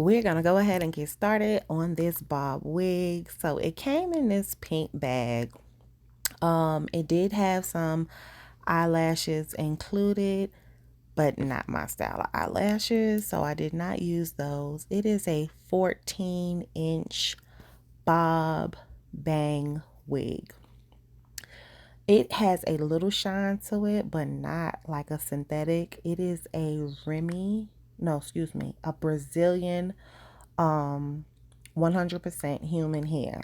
We're gonna go ahead and get started on this bob wig. So it came in this pink bag. It did have some eyelashes included, but not my style of eyelashes, so I did not use those. It is a 14-inch bob bang wig. It has a little shine to it, but not like a synthetic. It is a a Brazilian 100% human hair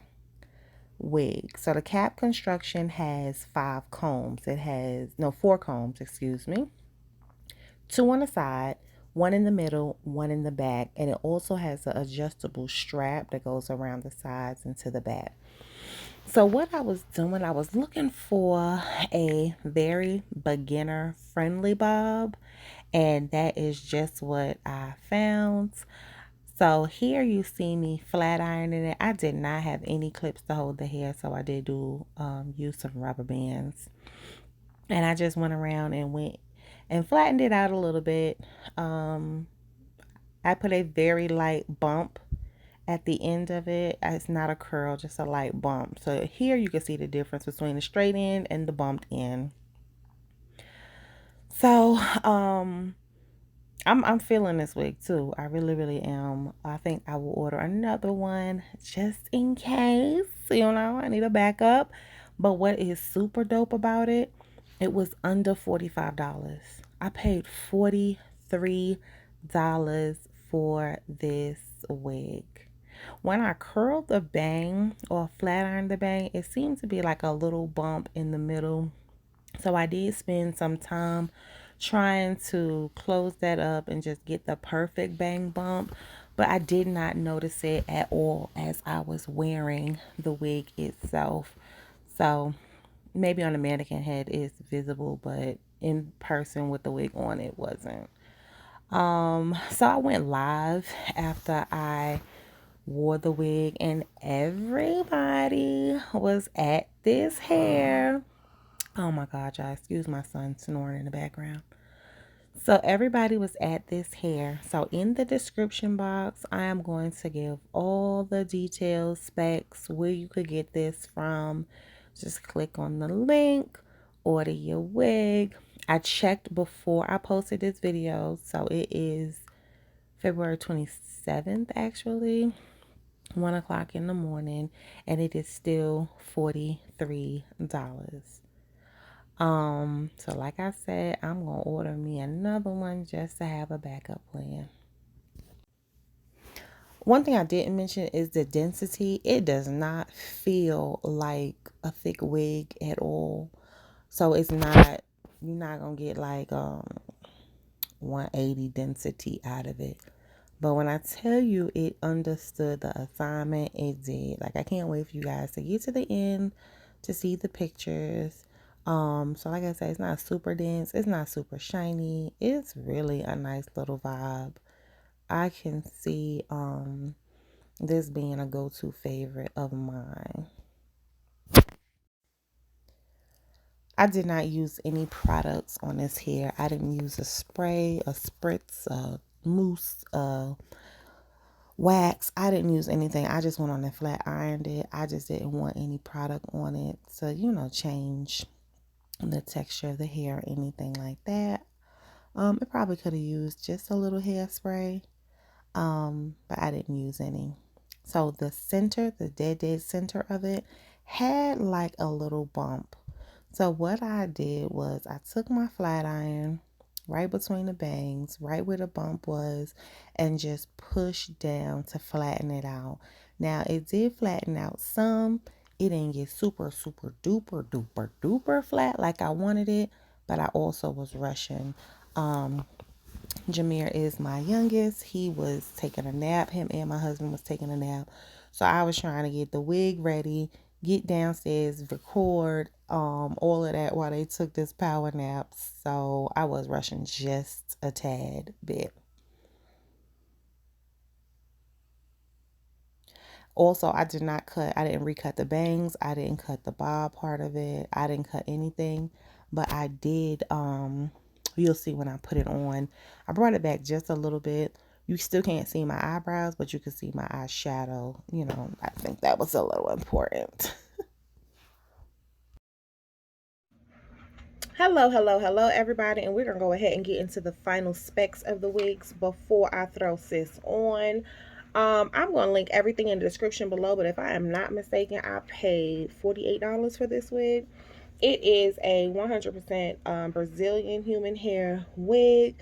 wig. So the cap construction has four combs, excuse me. Two on the side, one in the middle, one in the back, and it also has an adjustable strap that goes around the sides and to the back. So what I was doing, I was looking for a very beginner friendly bob, and that is just what I found. So here you see me flat ironing it. I did not have any clips to hold the hair, so I did use some rubber bands. And I just went around and went and flattened it out a little bit. I put a very light bump at the end of it. It's not a curl, just a light bump. So here you can see the difference between the straight end and the bumped end. So I'm feeling this wig too. I really am. I think I will order another one just in case. I need a backup. But what is super dope about it, it was under $45. I paid $43 for this wig. When I curled the bang or flat ironed the bang, it seemed to be like a little bump in the middle. So I did spend some time trying to close that up and just get the perfect bang bump, but I did not notice it at all as I was wearing the wig itself. So maybe on the mannequin head it's visible, but in person with the wig on it wasn't. So I went live after I wore the wig, and everybody was at this hair. Oh my God, y'all, excuse my son snoring in the background. So everybody was at this hair. So in the description box, I am going to give all the details, specs, where you could get this from. Just click on the link, order your wig. I checked before I posted this video. So it is February 27th, actually, 1 o'clock in the morning, and it is still $43. So like I said, I'm gonna order me another one just to have a backup plan. One thing I didn't mention is the density. It does not feel like a thick wig at all. So you're not gonna get like 180 density out of it. But when I tell you it understood the assignment, it did. Like, I can't wait for you guys to get to the end to see the pictures. So like I said, it's not super dense. It's not super shiny. It's really a nice little vibe. I can see this being a go-to favorite of mine. I did not use any products on this hair. I didn't use a spray, a spritz, a mousse, wax. I didn't use anything. I just went on and flat ironed it. I just didn't want any product on it to, change the texture of the hair or anything like that. It probably could have used just a little hairspray, but I didn't use any. So the center, the dead center of it had like a little bump. So what I did was I took my flat iron right between the bangs, right where the bump was, and just pushed down to flatten it out. Now it did flatten out some. It didn't get super duper flat like I wanted it, but I also was rushing. Jameer is my youngest. He was taking a nap. Him and my husband was taking a nap. So I was trying to get the wig ready, get downstairs, record, all of that while they took this power nap. So I was rushing just a tad bit. Also, I didn't recut the bangs. I didn't cut the bob part of it. I didn't cut anything, but you'll see when I put it on. I brought it back just a little bit You still can't see my eyebrows, but you can see my eyeshadow. You know, I think that was a little important. Hello, everybody, and we're gonna go ahead and get into the final specs of the wigs before I throw sis on. I'm gonna link everything in the description below, but if I am not mistaken, I paid $48 for this wig. It is a 100% Brazilian human hair wig.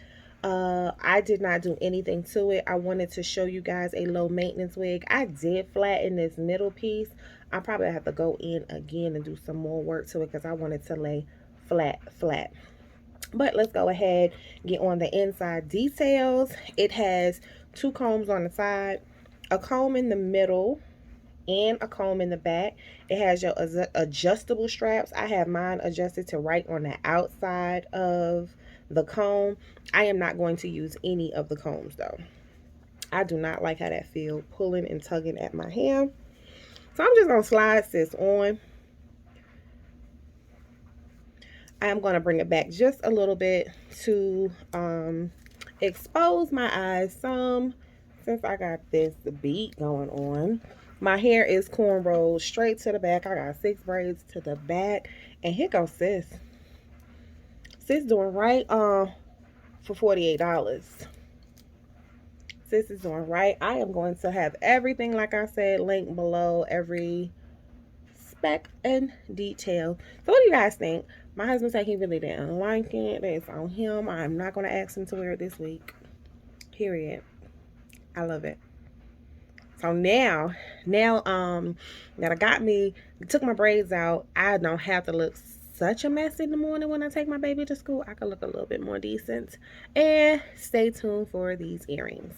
I did not do anything to it. I wanted to show you guys a low maintenance wig. I did flatten this middle piece. I probably have to go in again and do some more work to it because I wanted to lay flat. But let's go ahead, get on the inside details. It has two combs on the side, a comb in the middle, and a comb in the back. It has your adjustable straps. I have mine adjusted to right on the outside of the comb. I am not going to use any of the combs though. I do not like how that feels, pulling and tugging at my hair. So I'm just gonna slide this on. I'm going to bring it back just a little bit to expose my eyes some, since I got this beat going on. My hair is cornrowed straight to the back. I got 6 braids to the back. And here goes sis. Sis doing right for $48. Sis is doing right. I am going to have everything, like I said, linked below, every spec and detail. So what do you guys think? My husband said he really didn't like it. It's on him. I'm not going to ask him to wear it this week. Period. I love it. So now that I got me, took my braids out, I don't have to look such a mess in the morning when I take my baby to school. I can look a little bit more decent. And stay tuned for these earrings.